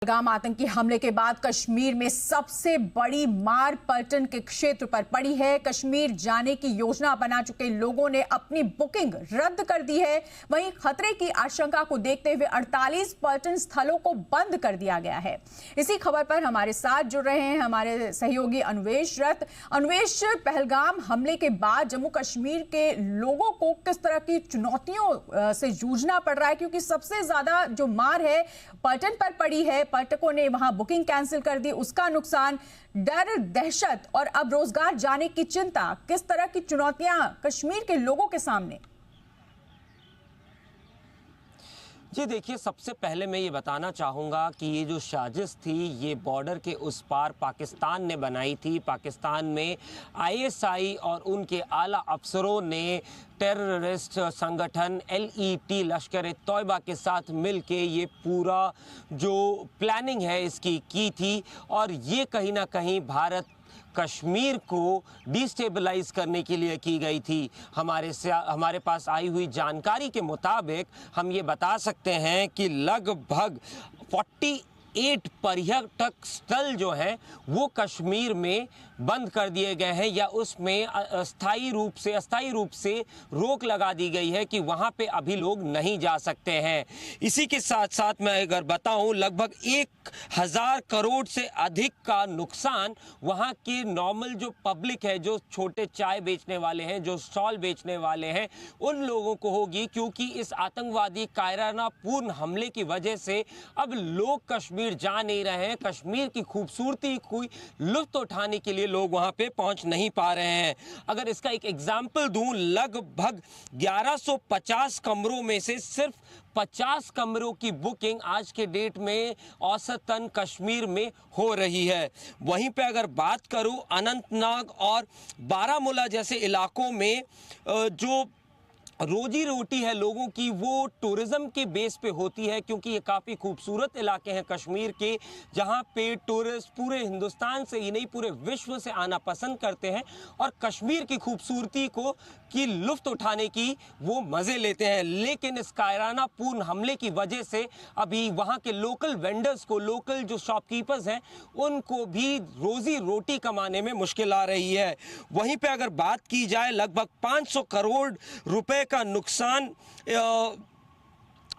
पहलगाम आतंकी हमले के बाद कश्मीर में सबसे बड़ी मार पलटन के क्षेत्र पर पड़ी है। कश्मीर जाने की योजना बना चुके लोगों ने अपनी बुकिंग रद्द कर दी है। वहीं खतरे की आशंका को देखते हुए 48 पर्यटन स्थलों को बंद कर दिया गया है। इसी खबर पर हमारे साथ जुड़ रहे हैं हमारे सहयोगी अन्वेष रथ। अन्वेष, पहलगाम हमले के बाद जम्मू कश्मीर के लोगों को किस तरह की चुनौतियों से जूझना पड़ रहा है, क्योंकि सबसे ज्यादा जो मार है पर्यटन पर पड़ी है। पर्यटकों ने वहां बुकिंग कैंसिल कर दी, उसका नुकसान, डर, दहशत और अब रोजगार जाने की चिंता। किस तरह की चुनौतियां कश्मीर के लोगों के सामने? जी देखिए, सबसे पहले मैं ये बताना चाहूँगा कि ये जो साजिश थी ये बॉर्डर के उस पार पाकिस्तान ने बनाई थी। पाकिस्तान में आईएसआई और उनके आला अफसरों ने टेररिस्ट संगठन LET लश्कर-ए-तौयबा के साथ मिलके ये पूरा जो प्लानिंग है इसकी की थी और ये कहीं ना कहीं भारत कश्मीर को डिस्टेबलाइज करने के लिए की गई थी। हमारे पास आई हुई जानकारी के मुताबिक हम ये बता सकते हैं कि लगभग 48 पर्यटक स्थल जो हैं वो कश्मीर में बंद कर दिए गए हैं या उसमें अस्थायी रूप से रोक लगा दी गई है कि वहां पे अभी लोग नहीं जा सकते हैं। इसी के साथ साथ मैं अगर बताऊं, लगभग 1000 करोड़ से अधिक का नुकसान वहां के नॉर्मल जो पब्लिक है, जो छोटे चाय बेचने वाले हैं, जो स्टॉल बेचने वाले हैं, उन लोगों को होगी, क्योंकि इस आतंकवादी कायरानापूर्ण हमले की वजह से अब लोग कश्मीर जा नहीं रहे हैं। कश्मीर की खूबसूरती कोई लुत्फ उठाने के लिए लोग वहां पे पहुंच नहीं पा रहे हैं। अगर इसका एक एग्जाम्पल दूं, लगभग 1150 कमरों में से सिर्फ 50 कमरों की बुकिंग आज के डेट में औसतन कश्मीर में हो रही है। वहीं पे अगर बात करूं, अनंतनाग और बारामूला जैसे इलाकों में जो रोजी रोटी है लोगों की वो टूरिज्म के बेस पे होती है, क्योंकि ये काफ़ी खूबसूरत इलाके हैं कश्मीर के, जहाँ पे टूरिस्ट पूरे हिंदुस्तान से ही नहीं पूरे विश्व से आना पसंद करते हैं और कश्मीर की खूबसूरती की लुफ्त उठाने की वो मज़े लेते हैं। लेकिन इस कायरानापूर्ण हमले की वजह से अभी वहाँ के लोकल वेंडर्स को, लोकल जो शॉपकीपर्स हैं, उनको भी रोजी रोटी कमाने में मुश्किल आ रही है। वहीं पे अगर बात की जाए, लगभग 500 करोड़ रुपए का नुकसान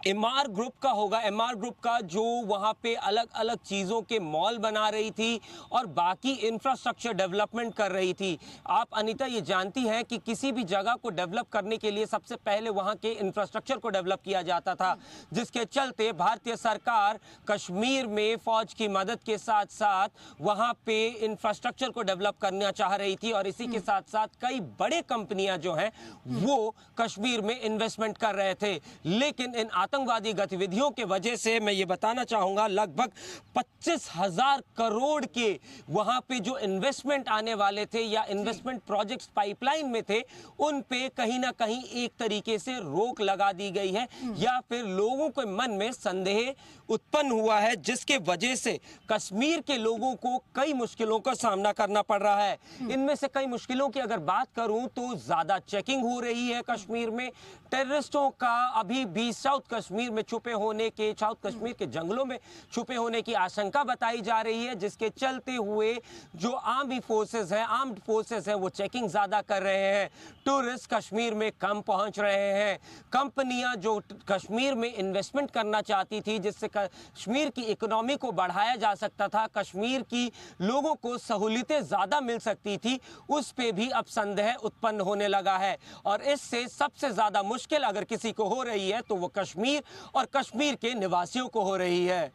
एमआर ग्रुप का होगा। एमआर ग्रुप का जो वहाँ पे अलग अलग चीज़ों के मॉल बना रही थी और बाकी इंफ्रास्ट्रक्चर डेवलपमेंट कर रही थी। आप अनीता ये जानती हैं कि किसी भी जगह को डेवलप करने के लिए सबसे पहले वहाँ के इंफ्रास्ट्रक्चर को डेवलप किया जाता था, जिसके चलते भारतीय सरकार कश्मीर में फ़ौज की मदद के साथ साथ वहाँ पे इंफ्रास्ट्रक्चर को डेवलप करना चाह रही थी और इसी के साथ साथ कई बड़े कंपनियाँ जो हैं वो कश्मीर में इन्वेस्टमेंट कर रहे थे। लेकिन इन आतंकवादी गतिविधियों के वजह से मैं ये बताना चाहूँगा, लगभग 25,000 करोड़ के वहाँ पे जो इन्वेस्टमेंट आने वाले थे या इन्वेस्टमेंट प्रोजेक्ट्स पाइपलाइन में थे, उन पे कहीं ना कहीं एक तरीके से रोक लगा दी गई है या फिर लोगों के मन में संदेह उत्पन्न हुआ है, जिसके वजह से कश्मीर के लोगों को कई मुश्किलों का सामना करना पड़ रहा है। इनमें से कई मुश्किलों की अगर बात करूं तो ज़्यादा चेकिंग हो रही है कश्मीर में। टेररिस्टों का अभी भी साउथ कश्मीर कश्मीर के जंगलों में छुपे होने की आशंका बताई जा रही है, जिसके चलते हुए जो आर्म्ड फोर्सेस हैं वो चेकिंग ज़्यादा कर रहे हैं। टूरिस्ट कश्मीर में कम पहुंच रहे हैं। कंपनियां जो कश्मीर में इन्वेस्टमेंट करना चाहती थी, जिससे कश्मीर की इकोनॉमी को बढ़ाया जा सकता था, कश्मीर की लोगों को सहूलियतें ज़्यादा मिल सकती थी, उस पे भी अब संदेह उत्पन्न होने लगा है। और इससे सबसे ज़्यादा मुश्किल अगर किसी को हो रही है तो वो कश्मीर और कश्मीर के निवासियों को हो रही है।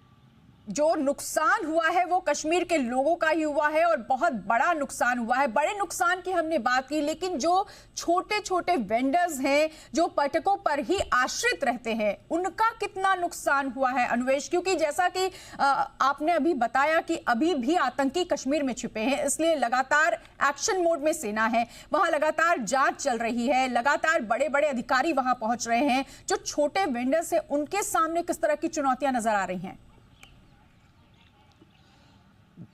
जो नुकसान हुआ है वो कश्मीर के लोगों का ही हुआ है और बहुत बड़ा नुकसान हुआ है। बड़े नुकसान की हमने बात की, लेकिन जो छोटे छोटे वेंडर्स हैं, जो पर्यटकों पर ही आश्रित रहते हैं, उनका कितना नुकसान हुआ है अन्वेष? क्योंकि जैसा कि आपने अभी बताया कि अभी भी आतंकी कश्मीर में छिपे हैं, इसलिए लगातार एक्शन मोड में सेना है, वहां लगातार जांच चल रही है, लगातार बड़े बड़े अधिकारी वहां पहुंच रहे हैं। जो छोटे वेंडर्स हैं उनके सामने किस तरह की चुनौतियां नजर आ रही हैं?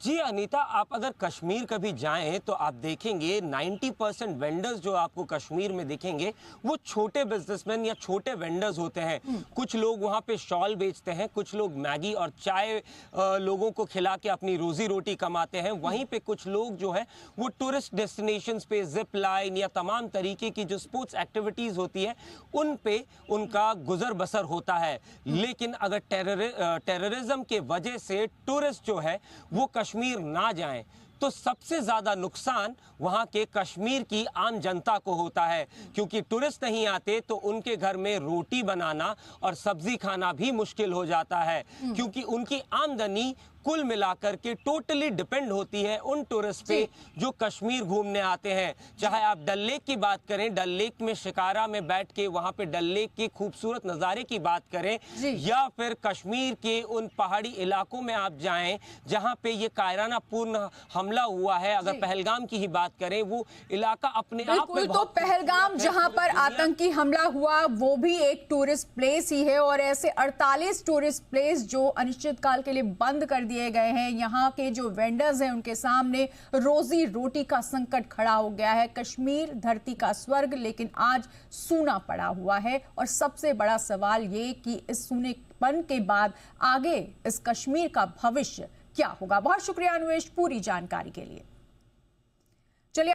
जी अनीता, आप अगर कश्मीर कभी जाएं तो आप देखेंगे 90% वेंडर्स जो आपको कश्मीर में दिखेंगे वो छोटे बिजनेसमैन या छोटे वेंडर्स होते हैं। कुछ लोग वहां पे शॉल बेचते हैं, कुछ लोग मैगी और चाय लोगों को खिला के अपनी रोजी रोटी कमाते हैं। वहीं पे कुछ लोग जो है वो टूरिस्ट डेस्टिनेशंस पे जिप लाइन या तमाम तरीके की जो स्पोर्ट्स एक्टिविटीज होती है उन पे उनका गुजर बसर होता है। लेकिन अगर टेररिज्म के वजह से टूरिस्ट जो है वो कश्मीर ना जाएं तो सबसे ज्यादा नुकसान वहां के कश्मीर की आम जनता को होता है, क्योंकि टूरिस्ट नहीं आते तो उनके घर में रोटी बनाना और सब्जी खाना भी मुश्किल हो जाता है, क्योंकि उनकी आमदनी कुल मिलाकर के टोटली डिपेंड होती है उन टूरिस्ट पे जो कश्मीर घूमने आते हैं। चाहे आप डल लेक की बात करें, डल लेक में शिकारा में बैठ के वहां पे डल लेक के खूबसूरत नज़ारे की बात करें, या फिर कश्मीर के उन पहाड़ी इलाकों में आप जाएं जहां पे ये कायराना पूर्ण हमला हुआ है। अगर पहलगाम की ही बात करें, वो इलाका अपने आप में तो पहलगाम जहां पर आतंकी हमला हुआ वो भी एक टूरिस्ट प्लेस ही है, और ऐसे 48 टूरिस्ट प्लेस जो अनिश्चितकाल के लिए बंद कर दिए गए हैं। यहाँ के जो वेंडर्स हैं उनके सामने रोजी रोटी का संकट खड़ा हो गया है। कश्मीर धरती का स्वर्ग लेकिन आज सूना पड़ा हुआ है, और सबसे बड़ा सवाल ये कि इस सूनेपन के बाद आगे इस कश्मीर का भविष्य क्या होगा। बहुत शुक्रिया अनुवेश पूरी जानकारी के लिए।